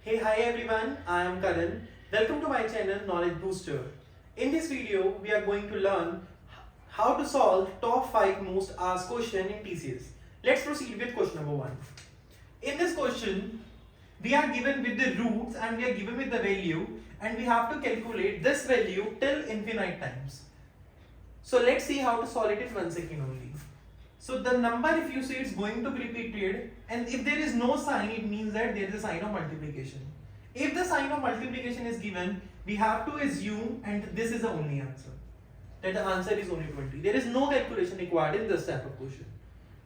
Hey, hi everyone, I am Karan. Welcome to my channel Knowledge Booster. In this video, we are going to learn how to solve top 5 most asked question in TCS. Let's proceed with question number 1. In this question, we are given with the roots and we are given with the value and we have to calculate this value till infinite times. So let's see how to solve it in 1 second only. So the number, if you see, it's going to be repeated, and if there is no sign, it means that there is a sign of multiplication. If the sign of multiplication is given, we have to assume, and this is the only answer, that the answer is only 20. There is no calculation required in this type of question.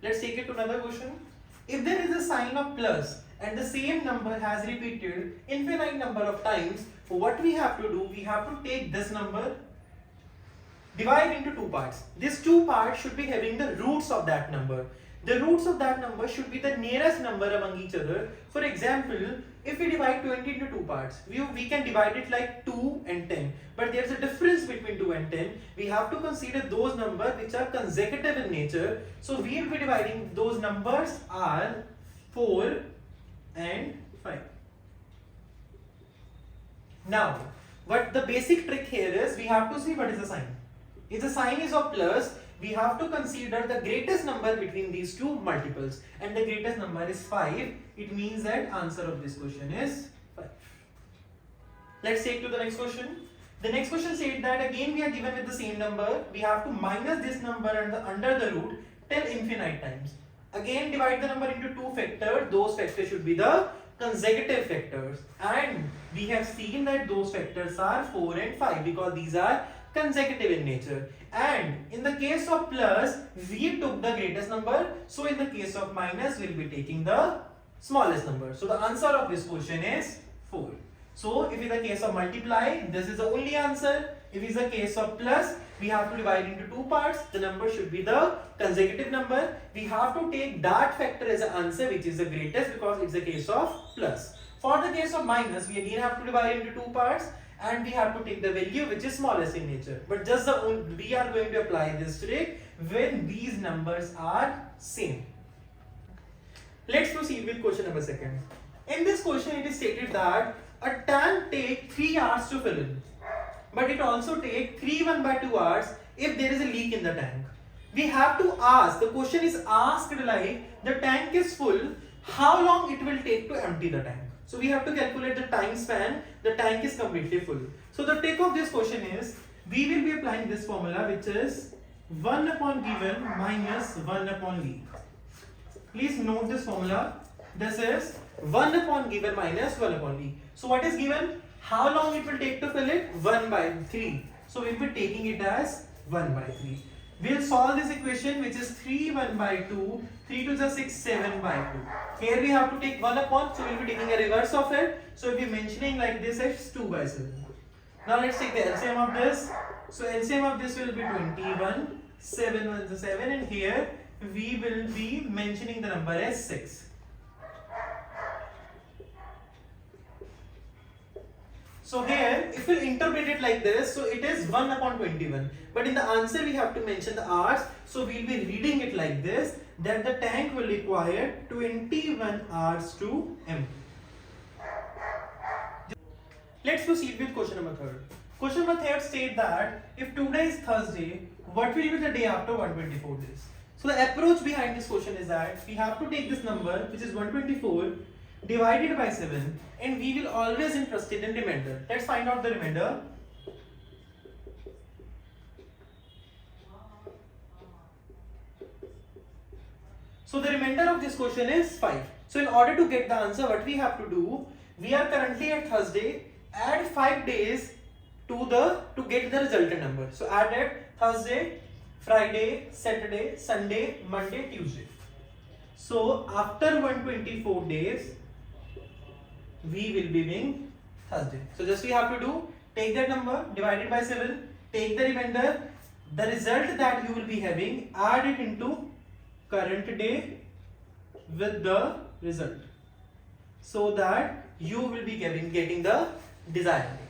Let's take it to another question. If there is a sign of plus and the same number has repeated infinite number of times, what we have to do, we have to take this number, divide into two parts. These two parts should be having the roots of that number. The roots of that number should be the nearest number among each other. For example, if we divide 20 into two parts, we can divide it like 2 and 10. But there's a difference between 2 and 10. We have to consider those numbers which are consecutive in nature. So we will be dividing those numbers are 4 and 5. Now, what the basic trick here is, we have to see what is the sign. If the sign is of plus, we have to consider the greatest number between these two multiples, and the greatest number is 5. It means that answer of this question is 5. Let's take to the next question. The next question said that again we are given with the same number. We have to minus this number and under the root till infinite times. Again divide the number into two factors. Those factors should be the consecutive factors, and we have seen that those factors are 4 and 5 because these are consecutive in nature. And in the case of plus, we took the greatest number. So in the case of minus, we'll be taking the smallest number. So the answer of this question is 4. So if in the case of multiply, this is the only answer. If it's the case of plus, we have to divide into two parts. The number should be the consecutive number. We have to take that factor as an answer which is the greatest because it's the case of plus. For the case of minus, we again have to divide into two parts, and we have to take the value which is smallest in nature. But just we are going to apply this trick when these numbers are same. Let's proceed with question number 2. In this question, it is stated that a tank takes 3 hours to fill in, but it also takes 3/2 hours if there is a leak in the tank. We have to ask, the question is asked like the tank is full, how long it will take to empty the tank. So we have to calculate the time span. The tank is completely full. So the trick of this question is, we will be applying this formula which is 1 upon given minus 1 upon leak. Please note this formula. This is 1 upon given minus 1 upon leak. So what is given? How long it will take to fill it? 1/3. So we will be taking it as 1/3. We'll solve this equation which is 3 1/2, 3 to the 6, 7/2. Here we have to take 1 upon, so we'll be taking a reverse of it. So we'll be mentioning like this as 2/7. Now let's take the LCM of this. So LCM of this will be 21, 7 1 is 7, and here we will be mentioning the number as 6. So here, if we interpret it like this, so it is 1 upon 21. But in the answer, we have to mention the hours. So we'll be reading it like this, that the tank will require 21 hours to empty. Let's proceed with question number 3. Question number 3 states that if today is Thursday, what will be the day after 124 days? So the approach behind this question is that we have to take this number, which is 124, divided by 7, and we will always interested in remainder. Let's find out the remainder. So the remainder of this question is 5. So in order to get the answer, what we have to do, we are currently at Thursday, add 5 days to get the resultant number. So add it Thursday, Friday, Saturday, Sunday, Monday, Tuesday. So after 124 days, we will be being Thursday. So just we have to do, take that number, divide it by 7, take the remainder, the result that you will be having, add it into current day with the result, so that you will be getting the desired day.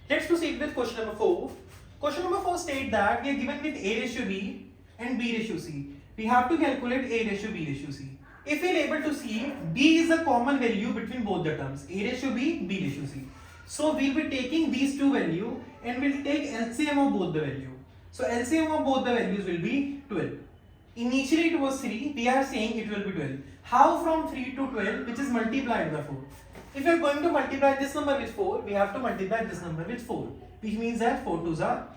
Let's proceed with question number 4. Question number 4 states that we are given with A ratio B and B ratio C. We have to calculate A ratio B ratio C. if we are able to see B is a common value between both the terms, A ratio B, B ratio C. So we'll be taking these two values and we'll take LCM of both the value. So LCM of both the values will be 12. Initially it was 3, we are saying it will be 12. How from 3 to 12, which is multiplied by 4? If we are going to multiply this number with 4, we have to multiply this number with 4, which means that 4 2s are.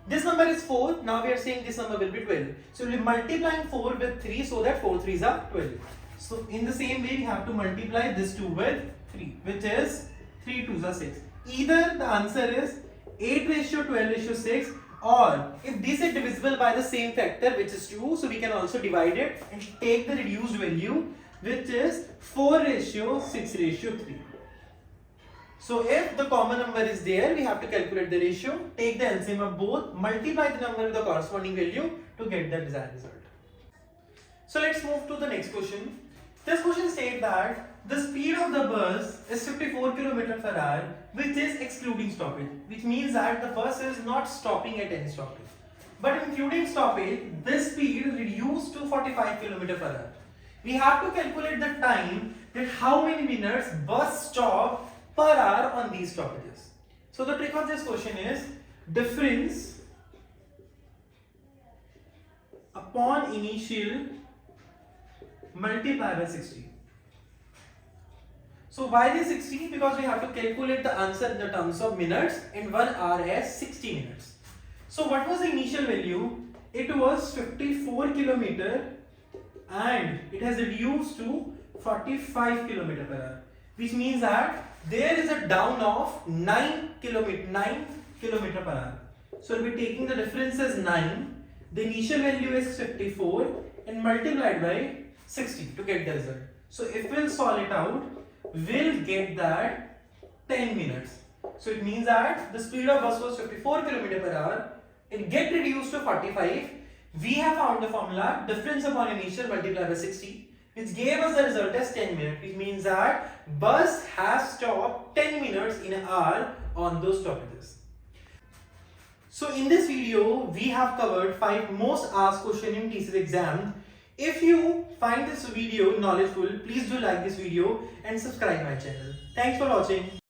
This number is 4, now we are saying this number will be 12. So we will be multiplying 4 with 3 so that 4 3s are 12. So in the same way we have to multiply this 2 with 3, which is 3 2s are 6. Either the answer is 8 ratio 12 ratio 6, or if this is divisible by the same factor which is 2, so we can also divide it and take the reduced value which is 4 ratio 6 ratio 3. So if the common number is there, we have to calculate the ratio, take the LCM of both, multiply the number with the corresponding value to get the desired result. So let's move to the next question. This question states that the speed of the bus is 54 km per hour, which is excluding stoppage, which means that the bus is not stopping at any stoppage. But including stoppage, this speed is reduced to 45 km per hour. We have to calculate the time, that how many minutes bus stop per hour on these stoppages. So the trick of this question is difference upon initial multiplied by 60. So why this 60? Because we have to calculate the answer in the terms of minutes and 1 hour as 60 minutes. So what was the initial value? It was 54 km and it has reduced to 45 km per hour, which means that there is a down of 9 km per hour. So we'll be taking the difference as 9, the initial value is 54 and multiplied by 60 to get the result. So if we'll solve it out, we'll get that 10 minutes. So it means that the speed of bus was 54 km per hour, it get reduced to 45. We have found the formula difference upon initial multiplied by 60, which gave us the result as 10 minutes, which means that bus has stopped 10 minutes in an hour on those stoppages. So in this video, we have covered 5 most asked questions in TCS exam. If you find this video knowledgeful, please do like this video and subscribe my channel. Thanks for watching.